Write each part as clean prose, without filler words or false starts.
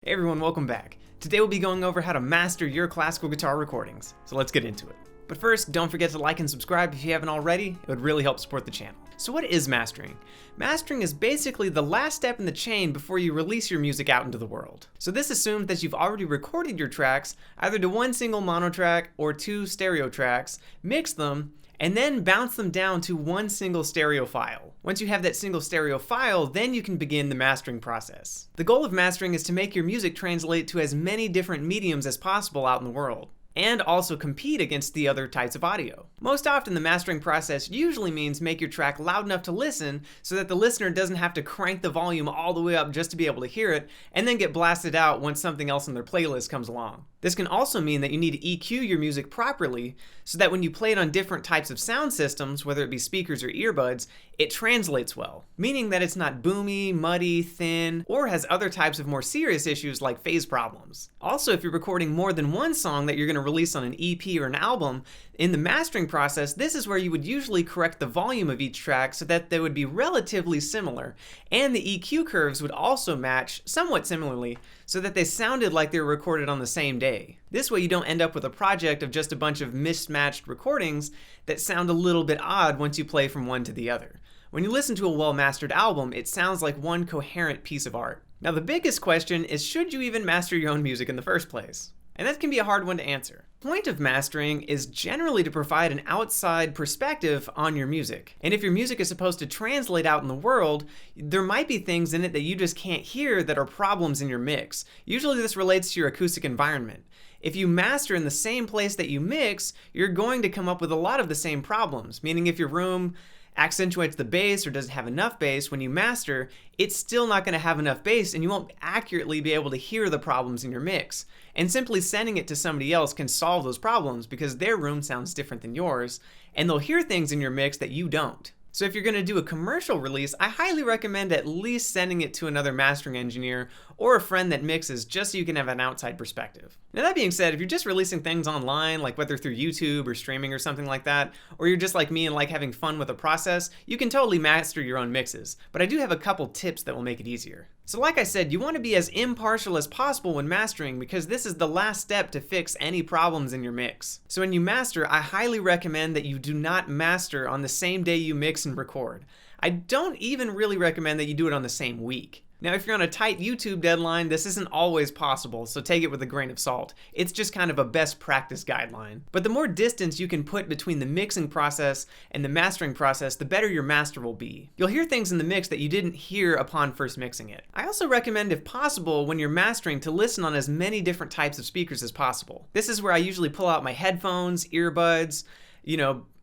Hey everyone, welcome back. Today we'll be going over how to master your classical guitar recordings, so let's get into it. But first, don't forget to like and subscribe if you haven't already, it would really help support the channel. So what is mastering? Mastering is basically the last step in the chain before you release your music out into the world. So this assumes that you've already recorded your tracks either to one single mono track or two stereo tracks, mix them, and then bounce them down to one single stereo file. Once you have that single stereo file, then you can begin the mastering process. The goal of mastering is to make your music translate to as many different mediums as possible out in the world, and also compete against the other types of audio. Most often the mastering process usually means make your track loud enough to listen so that the listener doesn't have to crank the volume all the way up just to be able to hear it, and then get blasted out once something else in their playlist comes along. This can also mean that you need to EQ your music properly so that when you play it on different types of sound systems, whether it be speakers or earbuds, it translates well, meaning that it's not boomy, muddy, thin, or has other types of more serious issues like phase problems. Also, if you're recording more than one song that you're going to release on an EP or an album, in the mastering process, this is where you would usually correct the volume of each track so that they would be relatively similar, and the EQ curves would also match somewhat similarly so that they sounded like they were recorded on the same day. This way you don't end up with a project of just a bunch of mismatched recordings that sound a little bit odd once you play from one to the other. When you listen to a well-mastered album, it sounds like one coherent piece of art. Now the biggest question is, should you even master your own music in the first place? And that can be a hard one to answer. The point of mastering is generally to provide an outside perspective on your music. And if your music is supposed to translate out in the world, there might be things in it that you just can't hear that are problems in your mix. Usually this relates to your acoustic environment. If you master in the same place that you mix, you're going to come up with a lot of the same problems, meaning if your room accentuates the bass or doesn't have enough bass, when you master, it's still not going to have enough bass and you won't accurately be able to hear the problems in your mix. And simply sending it to somebody else can solve those problems because their room sounds different than yours, and they'll hear things in your mix that you don't. So if you're going to do a commercial release, I highly recommend at least sending it to another mastering engineer or a friend that mixes, just so you can have an outside perspective. Now that being said, if you're just releasing things online, like whether through YouTube or streaming or something like that, or you're just like me and like having fun with the process, you can totally master your own mixes. But I do have a couple tips that will make it easier. So like I said, you want to be as impartial as possible when mastering because this is the last step to fix any problems in your mix. So when you master, I highly recommend that you do not master on the same day you mix and record. I don't even really recommend that you do it on the same week. Now, if you're on a tight YouTube deadline, this isn't always possible, so take it with a grain of salt. It's just kind of a best practice guideline. But the more distance you can put between the mixing process and the mastering process, the better your master will be. You'll hear things in the mix that you didn't hear upon first mixing it. I also recommend, if possible, when you're mastering, to listen on as many different types of speakers as possible. This is where I usually pull out my headphones, earbuds,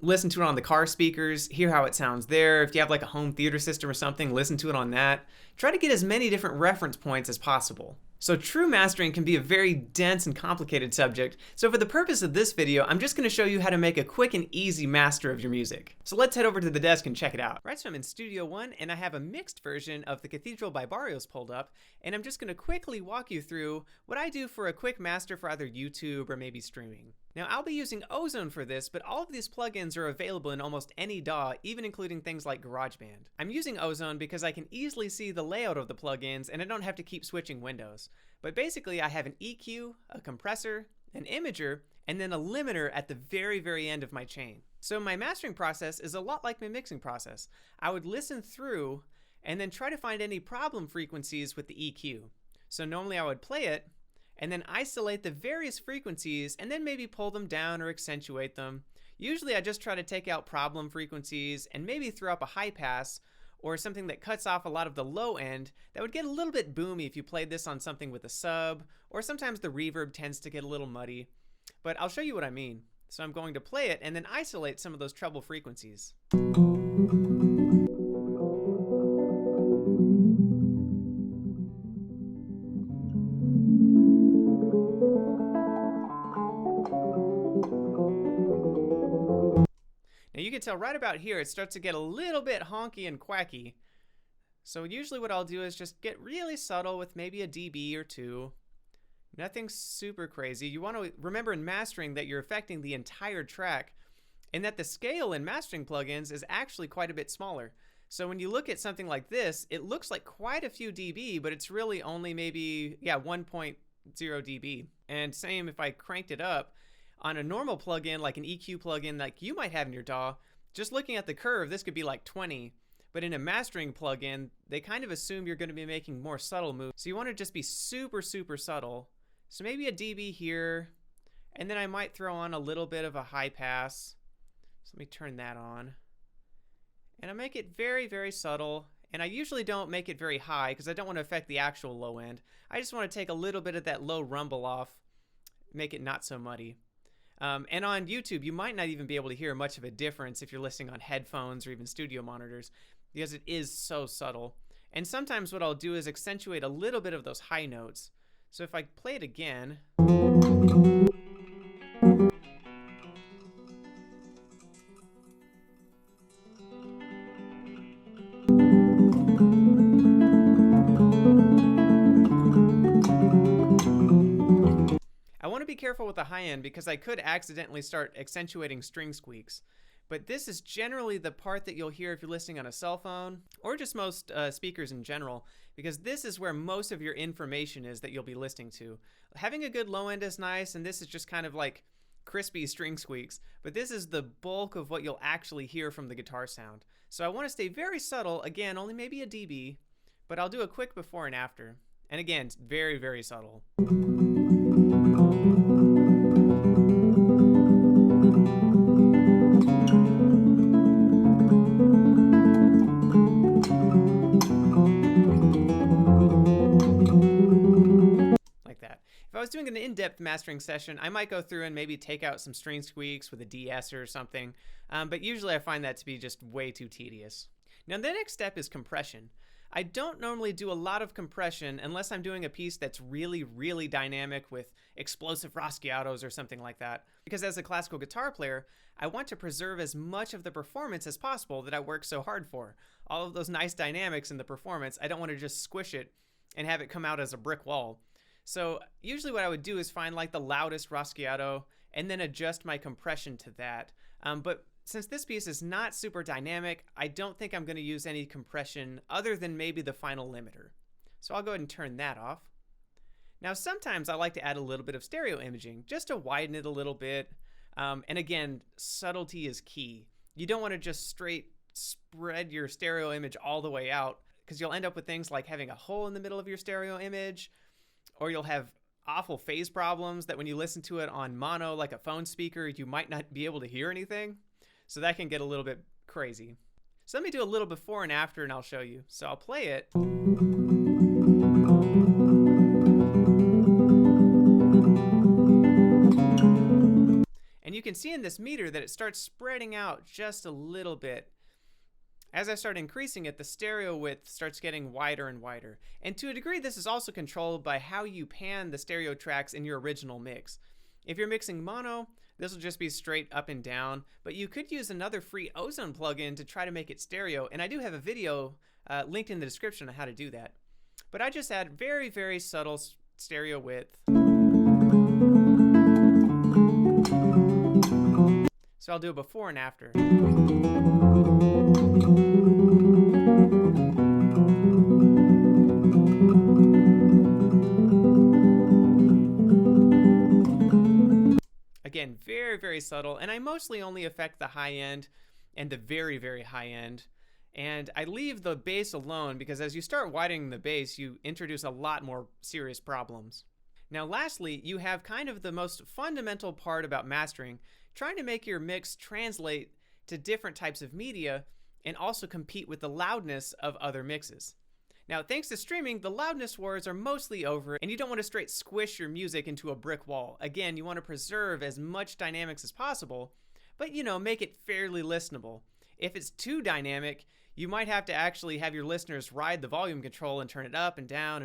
listen to it on the car speakers, hear how it sounds there. If you have like a home theater system or something, listen to it on that. Try to get as many different reference points as possible. So true mastering can be a very dense and complicated subject, so for the purpose of this video, I'm just going to show you how to make a quick and easy master of your music. So let's head over to the desk and check it out. Right, so I'm in Studio One and I have a mixed version of the Cathedral by Barrios pulled up, and I'm just going to quickly walk you through what I do for a quick master for either YouTube or maybe streaming. Now I'll be using Ozone for this, but all of these plugins are available in almost any DAW, even including things like GarageBand. I'm using Ozone because I can easily see the layout of the plugins and I don't have to keep switching windows. But basically I have an EQ, a compressor, an imager, and then a limiter at the very end of my chain. So my mastering process is a lot like my mixing process. I would listen through and then try to find any problem frequencies with the EQ. So normally I would play it and then isolate the various frequencies and then maybe pull them down or accentuate them. Usually I just try to take out problem frequencies and maybe throw up a high pass or something that cuts off a lot of the low end that would get a little bit boomy if you played this on something with a sub, or sometimes the reverb tends to get a little muddy. But I'll show you what I mean. So I'm going to play it and then isolate some of those treble frequencies. Now you can tell right about here it starts to get a little bit honky and quacky. So usually what I'll do is just get really subtle with maybe a dB or two. Nothing super crazy. You want to remember in mastering that you're affecting the entire track and that the scale in mastering plugins is actually quite a bit smaller. So when you look at something like this, it looks like quite a few dB, but it's really only maybe, 1.0 dB. And same if I cranked it up on a normal plugin, like an EQ plugin like you might have in your DAW, just looking at the curve, this could be like 20. But in a mastering plugin, they kind of assume you're going to be making more subtle moves. So you want to just be super, super subtle. So maybe a dB here, and then I might throw on a little bit of a high pass. So let me turn that on. And I make it very, very subtle. And I usually don't make it very high because I don't want to affect the actual low end. I just want to take a little bit of that low rumble off, make it not so muddy. And on YouTube, you might not even be able to hear much of a difference if you're listening on headphones or even studio monitors, because it is so subtle. And sometimes what I'll do is accentuate a little bit of those high notes. So if I play it again, I want to be careful with the high end because I could accidentally start accentuating string squeaks. But this is generally the part that you'll hear if you're listening on a cell phone or just most speakers in general, because this is where most of your information is that you'll be listening to. Having a good low end is nice, and this is just kind of like crispy string squeaks, but this is the bulk of what you'll actually hear from the guitar sound. So I want to stay very subtle, again, only maybe a dB, but I'll do a quick before and after. And again, it's very, very subtle. If I was doing an in-depth mastering session, I might go through and maybe take out some string squeaks with a DS or something, but usually I find that to be just way too tedious. Now the next step is compression. I don't normally do a lot of compression unless I'm doing a piece that's really, really dynamic with explosive Raschiatos or something like that, because as a classical guitar player, I want to preserve as much of the performance as possible that I work so hard for. All of those nice dynamics in the performance, I don't want to just squish it and have it come out as a brick wall. So usually what I would do is find like the loudest Raschiato and then adjust my compression to that. But since this piece is not super dynamic, I don't think I'm going to use any compression other than maybe the final limiter. So I'll go ahead and turn that off. Now sometimes I like to add a little bit of stereo imaging just to widen it a little bit. And again, subtlety is key. You don't want to just straight spread your stereo image all the way out, because you'll end up with things like having a hole in the middle of your stereo image, or you'll have awful phase problems that when you listen to it on mono, like a phone speaker, you might not be able to hear anything. So that can get a little bit crazy. So let me do a little before and after and I'll show you. So I'll play it. And you can see in this meter that it starts spreading out just a little bit. As I start increasing it, the stereo width starts getting wider and wider. And to a degree, this is also controlled by how you pan the stereo tracks in your original mix. If you're mixing mono, this will just be straight up and down, but you could use another free Ozone plugin to try to make it stereo, and I do have a video linked in the description on how to do that. But I just add very, very subtle stereo width. So I'll do a before and after. Again, very, very subtle, and I mostly only affect the high end and the very, very high end. And I leave the bass alone because as you start widening the bass, you introduce a lot more serious problems. Now lastly, you have kind of the most fundamental part about mastering, trying to make your mix translate to different types of media and also compete with the loudness of other mixes. Now, thanks to streaming, the loudness wars are mostly over, and you don't want to straight squish your music into a brick wall. Again, you want to preserve as much dynamics as possible, but make it fairly listenable. If it's too dynamic, you might have to actually have your listeners ride the volume control and turn it up and down,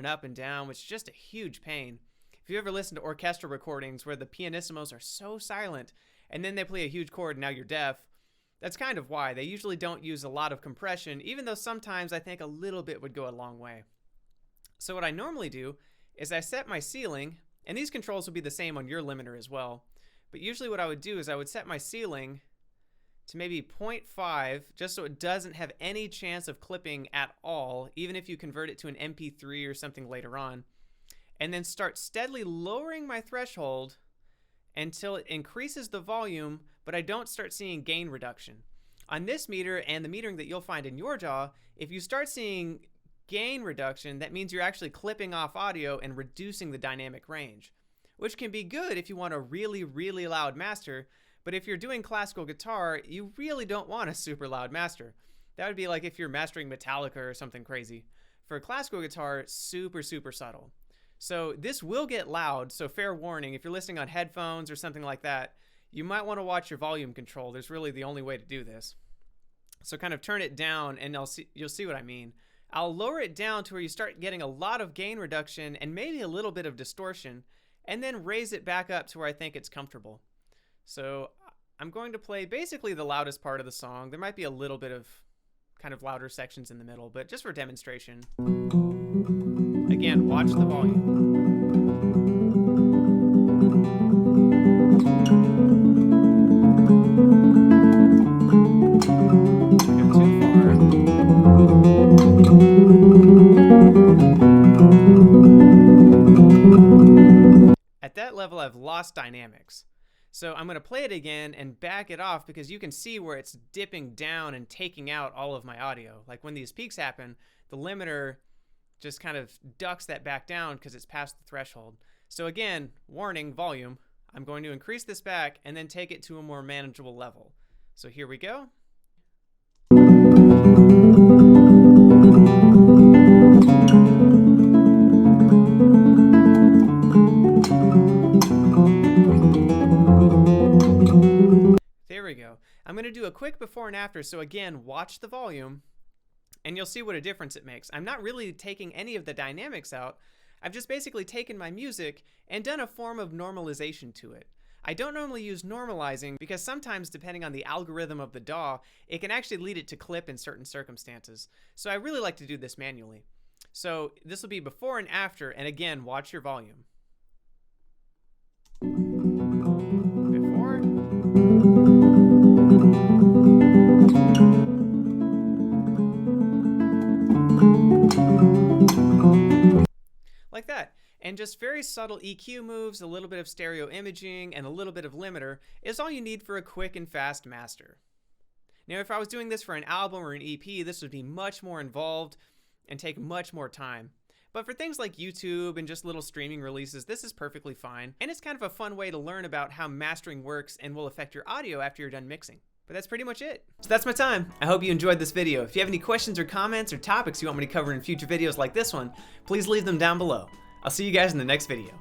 which is just a huge pain. If you ever listen to orchestral recordings where the pianissimos are so silent, and then they play a huge chord and now you're deaf, that's kind of why. They usually don't use a lot of compression, even though sometimes I think a little bit would go a long way. So what I normally do is I set my ceiling, and these controls will be the same on your limiter as well, but usually what I would do is I would set my ceiling to maybe 0.5, just so it doesn't have any chance of clipping at all, even if you convert it to an MP3 or something later on. And then start steadily lowering my threshold until it increases the volume, but I don't start seeing gain reduction. On this meter and the metering that you'll find in your DAW, if you start seeing gain reduction, that means you're actually clipping off audio and reducing the dynamic range, which can be good if you want a really, really loud master. But if you're doing classical guitar, you really don't want a super loud master. That would be like if you're mastering Metallica or something crazy. For classical guitar, super, super subtle. So this will get loud, so fair warning. If you're listening on headphones or something like that, you might want to watch your volume control. There's really the only way to do this. So kind of turn it down and you'll see what I mean. I'll lower it down to where you start getting a lot of gain reduction and maybe a little bit of distortion, and then raise it back up to where I think it's comfortable. So I'm going to play basically the loudest part of the song. There might be a little bit of kind of louder sections in the middle, but just for demonstration. Again, watch the volume. At that level, I've lost dynamics. So I'm going to play it again and back it off, because you can see where it's dipping down and taking out all of my audio. Like when these peaks happen, the limiter just kind of ducks that back down because it's past the threshold. So again, warning, volume. I'm going to increase this back and then take it to a more manageable level. So here we go. There we go. I'm going to do a quick before and after. So again, watch the volume and you'll see what a difference it makes. I'm not really taking any of the dynamics out. I've just basically taken my music and done a form of normalization to it. I don't normally use normalizing because sometimes, depending on the algorithm of the DAW, it can actually lead it to clip in certain circumstances. So I really like to do this manually. So this will be before and after, and again, watch your volume. Before. Like that. And just very subtle EQ moves, a little bit of stereo imaging, and a little bit of limiter is all you need for a quick and fast master. Now, if I was doing this for an album or an EP, this would be much more involved and take much more time. But for things like YouTube and just little streaming releases, this is perfectly fine. And it's kind of a fun way to learn about how mastering works and will affect your audio after you're done mixing. But that's pretty much it. So that's my time. I hope you enjoyed this video. If you have any questions or comments or topics you want me to cover in future videos like this one, please leave them down below. I'll see you guys in the next video.